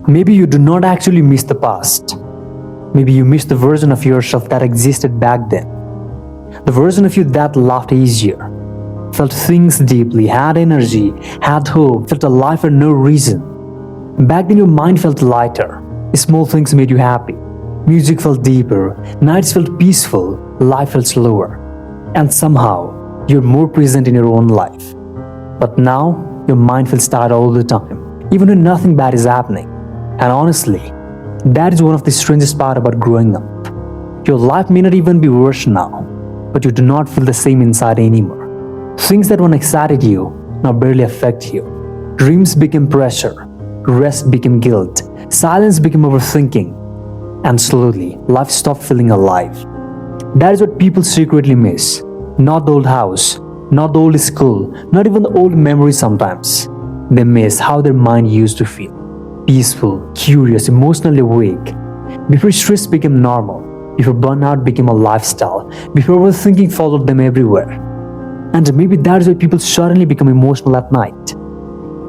Maybe you do not actually miss the past. Maybe you miss the version of yourself that existed back then. The version of you that laughed easier, felt things deeply, had energy, had hope, felt alive for no reason. Back then your mind felt lighter. Small things made you happy. Music felt deeper, nights felt peaceful, life felt slower. And somehow, you're more present in your own life. But now, your mind feels tired all the time, even when nothing bad is happening. And honestly, that is one of the strangest part about growing up. Your life may not even be worse now, but you do not feel the same inside anymore. Things that once excited you now barely affect you. Dreams became pressure, rest became guilt, silence became overthinking, and slowly, life stopped feeling alive. That is what people secretly miss. Not the old house, not the old school, not even the old memories sometimes. They miss how their mind used to feel. Peaceful, curious, emotionally awake. Before stress became normal, before burnout became a lifestyle, before overthinking followed them everywhere. And maybe that is why people suddenly become emotional at night.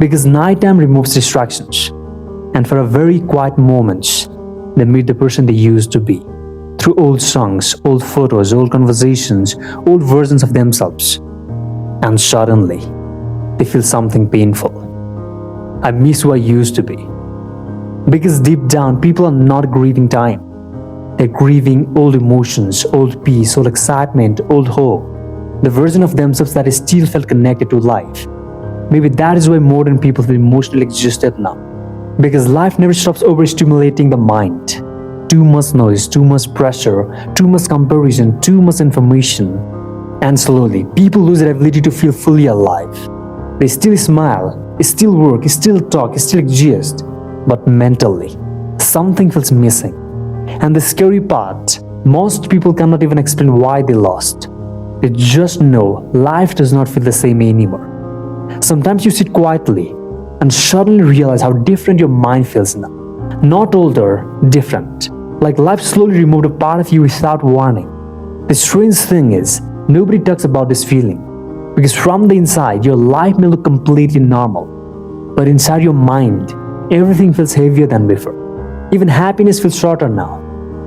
Because nighttime removes distractions. And for a very quiet moment, they meet the person they used to be. Through old songs, old photos, old conversations, old versions of themselves. And suddenly, they feel something painful. I miss who I used to be. Because deep down, people are not grieving time. They're grieving old emotions, old peace, old excitement, old hope. The version of themselves that still felt connected to life. Maybe that is why modern people feel emotionally exhausted now. Because life never stops overstimulating the mind. Too much noise, too much pressure, too much comparison, too much information. And slowly, people lose their ability to feel fully alive. They still smile, still work, still talk, still exist. But mentally, something feels missing. And the scary part, most people cannot even explain why they lost. They just know life does not feel the same anymore. Sometimes you sit quietly and suddenly realize how different your mind feels now. Not older, different. Like life slowly removed a part of you without warning. The strange thing is, nobody talks about this feeling. Because from the inside, your life may look completely normal. But inside your mind, everything feels heavier than before. Even happiness feels shorter now.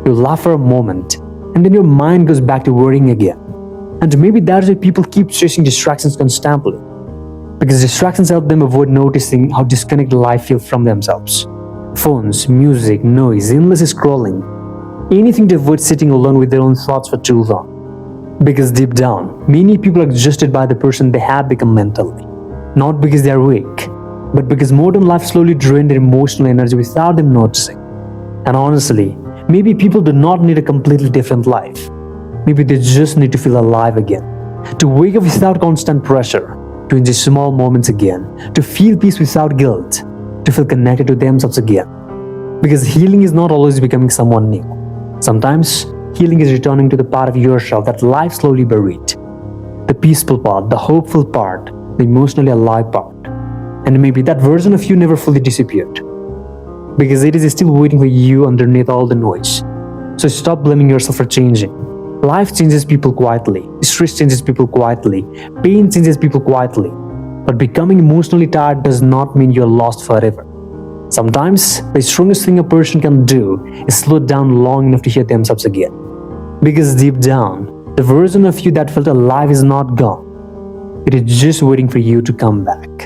You laugh for a moment, and then your mind goes back to worrying again. And maybe that's why people keep chasing distractions constantly. Because distractions help them avoid noticing how disconnected life feels from themselves. Phones, music, noise, endless scrolling. Anything to avoid sitting alone with their own thoughts for too long. Because deep down, many people are exhausted by the person they have become mentally. Not because they are weak, but because modern life slowly drained their emotional energy without them noticing. And honestly, maybe people do not need a completely different life. Maybe they just need to feel alive again. To wake up without constant pressure. To enjoy small moments again. To feel peace without guilt. To feel connected to themselves again. Because healing is not always becoming someone new. Sometimes, healing is returning to the part of yourself that life slowly buried. The peaceful part, the hopeful part, the emotionally alive part. And maybe that version of you never fully disappeared. Because it is still waiting for you underneath all the noise. So stop blaming yourself for changing. Life changes people quietly. Stress changes people quietly. Pain changes people quietly. But becoming emotionally tired does not mean you're lost forever. Sometimes, the strongest thing a person can do is slow down long enough to hear themselves again. Because deep down, the version of you that felt alive is not gone. It is just waiting for you to come back.